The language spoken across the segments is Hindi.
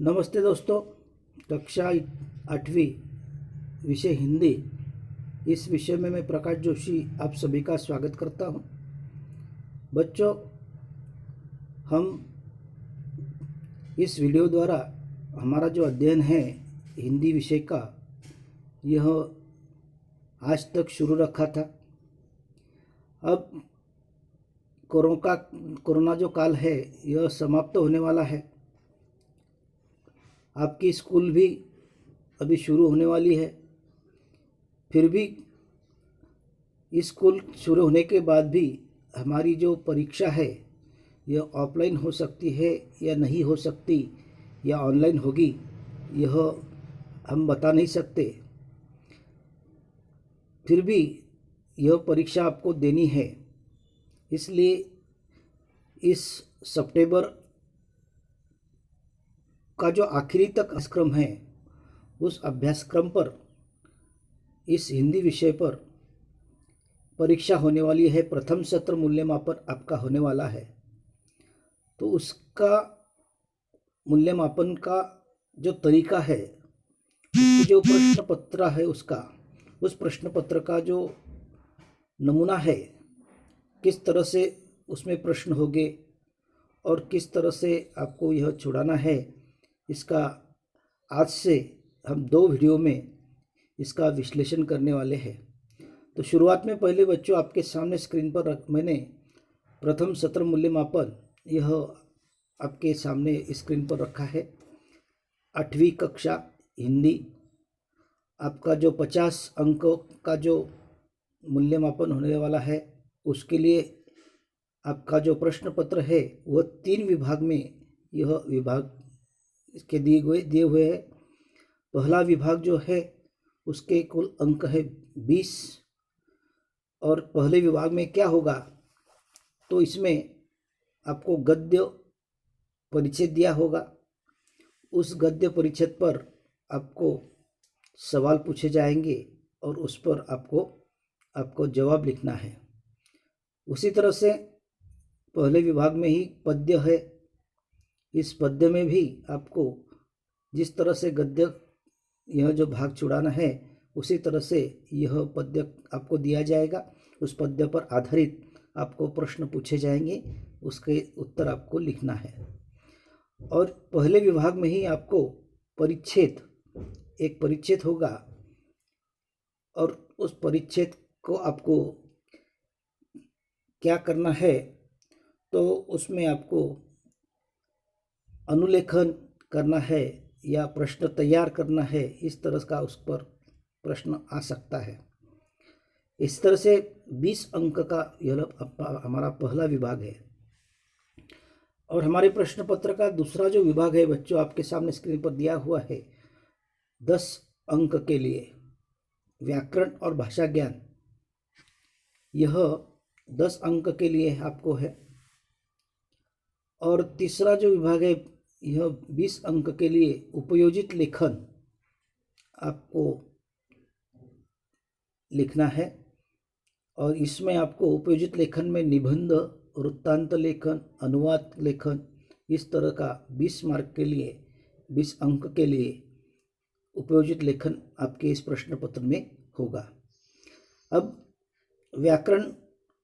नमस्ते दोस्तों। कक्षा 8वीं विषय हिंदी, इस विषय में मैं प्रकाश जोशी आप सभी का स्वागत करता हूं। बच्चों, हम इस वीडियो द्वारा हमारा जो अध्ययन है हिंदी विषय का, यह आज तक शुरू रखा था। अब कोरोना जो काल है यह समाप्त होने वाला है। आपकी स्कूल भी अभी शुरू होने वाली है। फिर भी स्कूल शुरू होने के बाद भी हमारी जो परीक्षा है यह ऑफलाइन हो सकती है या नहीं हो सकती, या ऑनलाइन होगी, यह हम बता नहीं सकते। फिर भी यह परीक्षा आपको देनी है। इसलिए इस सितंबर का जो आखिरी तक अभ्यासक्रम है, उस अभ्यासक्रम पर, इस हिंदी विषय पर परीक्षा होने वाली है। प्रथम सत्र मूल्यमापन आपका होने वाला है। तो उसका मूल्यमापन का जो तरीका है, उसकी जो प्रश्न पत्र है उस प्रश्न पत्र का जो नमूना है, किस तरह से उसमें प्रश्न होंगे और किस तरह से आपको यह छुड़ाना है, इसका आज से हम 2 वीडियो में इसका विश्लेषण करने वाले हैं। तो शुरुआत में पहले बच्चों आपके सामने स्क्रीन पर मैंने प्रथम सत्र मूल्यमापन यह आपके सामने स्क्रीन पर रखा है। 8वीं कक्षा हिंदी, आपका जो 50 अंकों का जो मूल्यमापन होने वाला है, उसके लिए आपका जो प्रश्न पत्र है वह 3 विभाग में यह विभाग इसके दिए हुए हैं। पहला विभाग जो है उसके कुल अंक है 20। और पहले विभाग में क्या होगा, तो इसमें आपको गद्य परिच्छेद दिया होगा। उस गद्य परिच्छेद पर आपको सवाल पूछे जाएंगे और उस पर आपको जवाब लिखना है। उसी तरह से पहले विभाग में ही पद्य है। इस पद्य में भी आपको जिस तरह से गद्य यह जो भाग छुड़ाना है, उसी तरह से यह पद्य आपको दिया जाएगा। उस पद्य पर आधारित आपको प्रश्न पूछे जाएंगे, उसके उत्तर आपको लिखना है। और पहले विभाग में ही आपको एक परिच्छेद होगा, और उस परिच्छेद को आपको क्या करना है, तो उसमें आपको अनुलेखन करना है या प्रश्न तैयार करना है। इस तरह का उस पर प्रश्न आ सकता है। इस तरह से 20 अंक का यह हमारा पहला विभाग है। और हमारे प्रश्न पत्र का दूसरा जो विभाग है बच्चों, आपके सामने स्क्रीन पर दिया हुआ है। 10 अंक के लिए व्याकरण और भाषा ज्ञान, यह 10 अंक के लिए आपको है। और तीसरा जो विभाग है, यह 20 अंक के लिए उपयोजित लेखन आपको लिखना है। और इसमें आपको उपयोजित लेखन में निबंध, वृत्तांत लेखन, अनुवाद लेखन, इस तरह का 20 मार्क के लिए, 20 अंक के लिए उपयोजित लेखन आपके इस प्रश्न पत्र में होगा। अब व्याकरण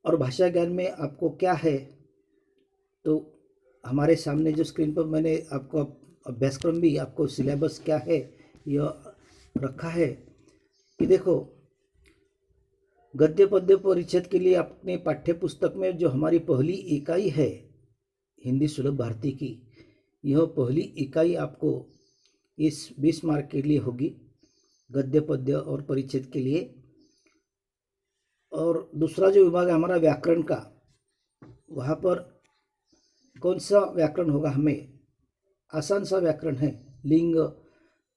और भाषा ज्ञान में आपको क्या है, तो हमारे सामने जो स्क्रीन पर मैंने आपको अभ्यासक्रम भी, आपको सिलेबस क्या है यह रखा है कि देखो, गद्य पद्य परिच्छेद के लिए अपने पाठ्य पुस्तक में जो हमारी पहली इकाई है हिंदी सुलभ भारती की, यह पहली इकाई आपको इस 20 मार्क के लिए होगी, गद्य पद्य और परिच्छेद के लिए। और दूसरा जो विभाग है हमारा व्याकरण का, वहाँ पर कौन सा व्याकरण होगा, हमें आसान सा व्याकरण है।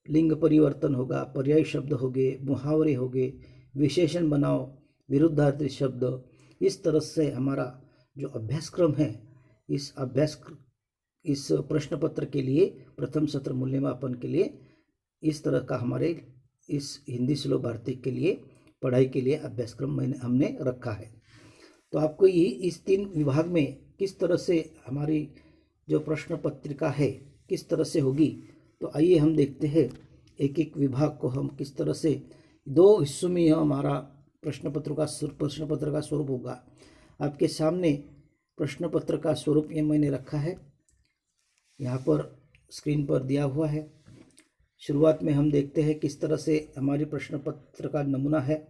लिंग परिवर्तन होगा, पर्यायी शब्द होंगे, मुहावरे होंगे, विशेषण बनाओ, विरुद्धार्थी शब्द। इस तरह से हमारा जो अभ्यासक्रम है, इस प्रश्न पत्र के लिए, प्रथम सत्र मूल्यमापन के लिए, इस तरह का हमारे इस हिंदी सुलभ भारती के लिए पढ़ाई के लिए अभ्यासक्रम हमने रखा है। तो आपको यही इस 3 विभाग में किस तरह से हमारी जो प्रश्न पत्रिका है किस तरह से होगी, तो आइए हम देखते हैं एक एक विभाग को हम किस तरह से 2 हिस्सों में यह हमारा प्रश्न पत्र का स्वरूप होगा। आपके सामने प्रश्न पत्र का स्वरूप ये मैंने रखा है, यहाँ पर स्क्रीन पर दिया हुआ है। शुरुआत में हम देखते हैं किस तरह से हमारे प्रश्न पत्र का नमूना है।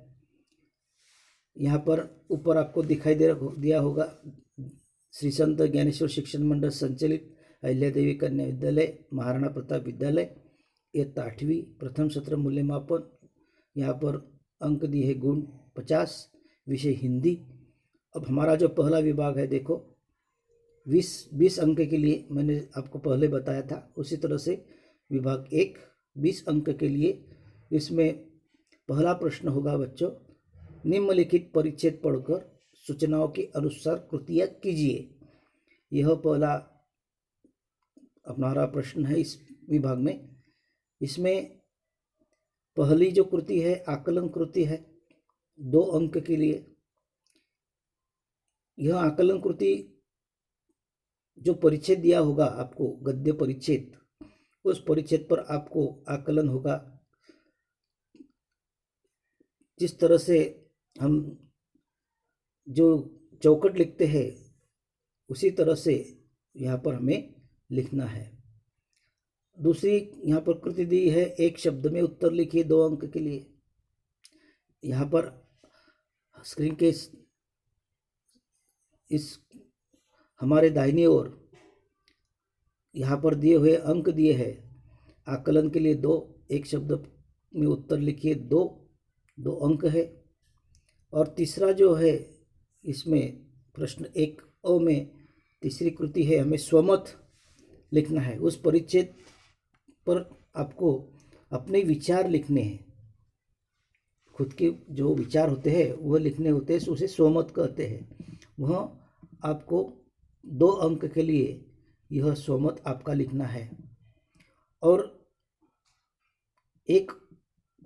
यहाँ पर ऊपर आपको दिखाई दिया होगा श्री संत ज्ञानेश्वर शिक्षण मंडल संचालित अहिल्यादेवी कन्या विद्यालय महाराणा प्रताप विद्यालय, इयत्ता 8वीं, प्रथम सत्र मूल्यमापन। यहाँ पर अंक दिए है गुण 50, विषय हिंदी। अब हमारा जो पहला विभाग है देखो 20 अंक के लिए मैंने आपको पहले बताया था, उसी तरह से विभाग 1 20 अंक के लिए। इसमें पहला प्रश्न होगा बच्चों, निम्नलिखित परिच्छेद पढ़कर सूचनाओं के अनुसार कृतियाँ कीजिए। यह पहला हमारा प्रश्न है इस विभाग में। इसमें पहली जो कृति है आकलन कृति है, 2 अंक के लिए। यह आकलन कृति जो परिच्छेद दिया होगा आपको, गद्य परिच्छेद, उस परिच्छेद पर आपको आकलन होगा। जिस तरह से हम जो चौखट लिखते हैं उसी तरह से यहाँ पर हमें लिखना है। दूसरी यहाँ पर कृति दी है, एक शब्द में उत्तर लिखिए, 2 अंक के लिए। यहाँ पर स्क्रीन के इस हमारे दाहिनी ओर यहाँ पर दिए हुए अंक दिए हैं। आकलन के लिए 2, एक शब्द में उत्तर लिखिए, 2 अंक है। और तीसरा जो है इसमें प्रश्न 1 अ में तीसरी कृति है, हमें स्वमत लिखना है। उस परिच्छेद पर आपको अपने विचार लिखने हैं, खुद के जो विचार होते हैं वह लिखने होते हैं, उसे स्वमत कहते हैं। वह आपको 2 अंक के लिए यह स्वमत आपका लिखना है। और एक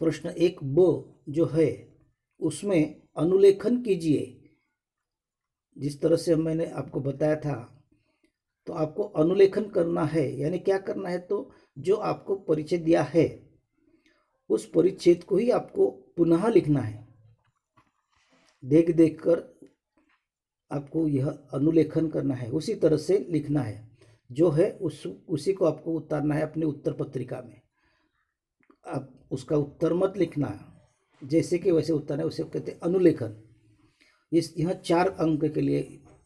प्रश्न 1 ब जो है उसमें अनुलेखन कीजिए। जिस तरह से मैंने आपको बताया था, तो आपको अनुलेखन करना है। यानी क्या करना है, तो जो आपको परिच्छेद दिया है उस परिच्छेद को ही आपको पुनः लिखना है। देख देख कर आपको यह अनुलेखन करना है, उसी तरह से लिखना है जो है उसी को आपको उतारना है अपने उत्तर पत्रिका में। आप उसका उत्तर मत लिखना, जैसे कि वैसे उतारना है, उसे कहते हैं अनुलेखन। यहाँ 4 अंक के लिए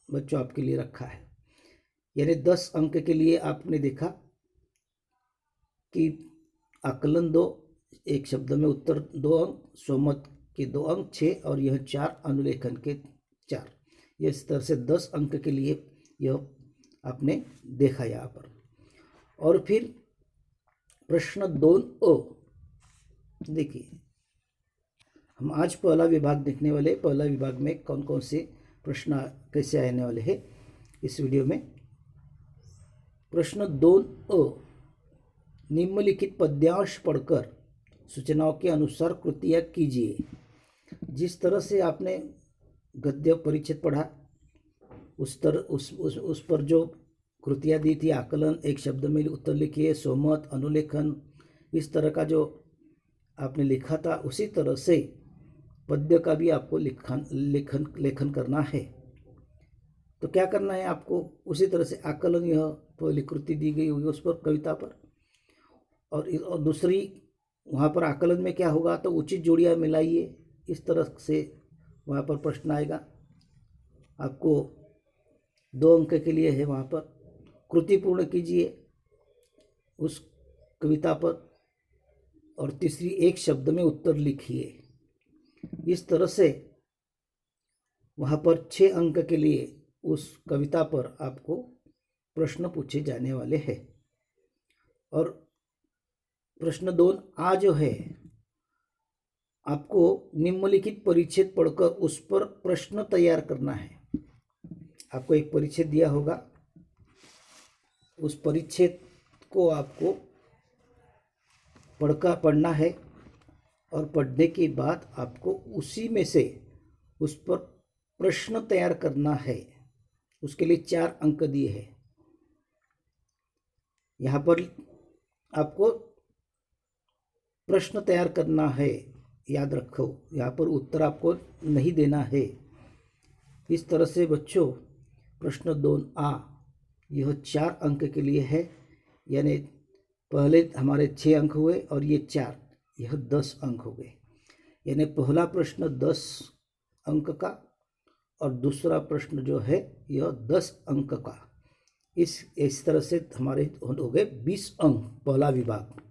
बच्चों आपके लिए रखा है। यानी 10 अंक के लिए आपने देखा कि आकलन 2, एक शब्द में उत्तर 2 अंक, स्वमत के 2 अंक 6, और यह 4 अनुलेखन के 4। यह इस तरह से 10 अंक के लिए यह आपने देखा यहाँ पर। और फिर प्रश्न 2 अ देखिए, हम आज पहला विभाग देखने वाले। पहला विभाग में कौन कौन से प्रश्न कैसे आने वाले हैं इस वीडियो में। प्रश्न 2 अ, निम्नलिखित पद्यांश पढ़कर सूचनाओं के अनुसार कृतियाँ कीजिए। जिस तरह से आपने गद्य परिच्छेद पढ़ा उस पर जो कृतियाँ दी थी, आकलन, एक शब्द में उत्तर लिखिए, स्वमत, अनुलेखन, इस तरह का जो आपने लिखा था, उसी तरह से पद्य का भी आपको लेखन करना है। तो क्या करना है आपको, उसी तरह से आकलन, यह पहली कृति दी गई होगी उस पर, कविता पर, और दूसरी वहाँ पर आकलन में क्या होगा, तो उचित जोड़ियाँ मिलाइए। इस तरह से वहाँ पर प्रश्न आएगा। आपको 2 अंक के लिए है वहाँ पर। कृति पूर्ण कीजिए उस कविता पर, और तीसरी एक शब्द में उत्तर लिखिए। इस तरह से वहाँ पर 6 अंक के लिए उस कविता पर आपको प्रश्न पूछे जाने वाले हैं। और प्रश्न 2 आ जो है, आपको निम्नलिखित परिच्छेद पढ़कर उस पर प्रश्न तैयार करना है। आपको एक परिच्छेद दिया होगा, उस परिच्छेद को आपको पढ़ना है, और पढ़ने के बाद आपको उसी में से उस पर प्रश्न तैयार करना है। उसके लिए 4 अंक दिए हैं। यहाँ पर आपको प्रश्न तैयार करना है। याद रखो, यहाँ पर उत्तर आपको नहीं देना है। इस तरह से बच्चों प्रश्न 2A यह 4 अंक के लिए है, यानी पहले हमारे 6 अंक हुए और ये 4, यह 10 अंक हो गए। यानी पहला प्रश्न 10 अंक का और दूसरा प्रश्न जो है यह 10 अंक का। इस तरह से हमारे हो गए 20 अंक पहला विभाग।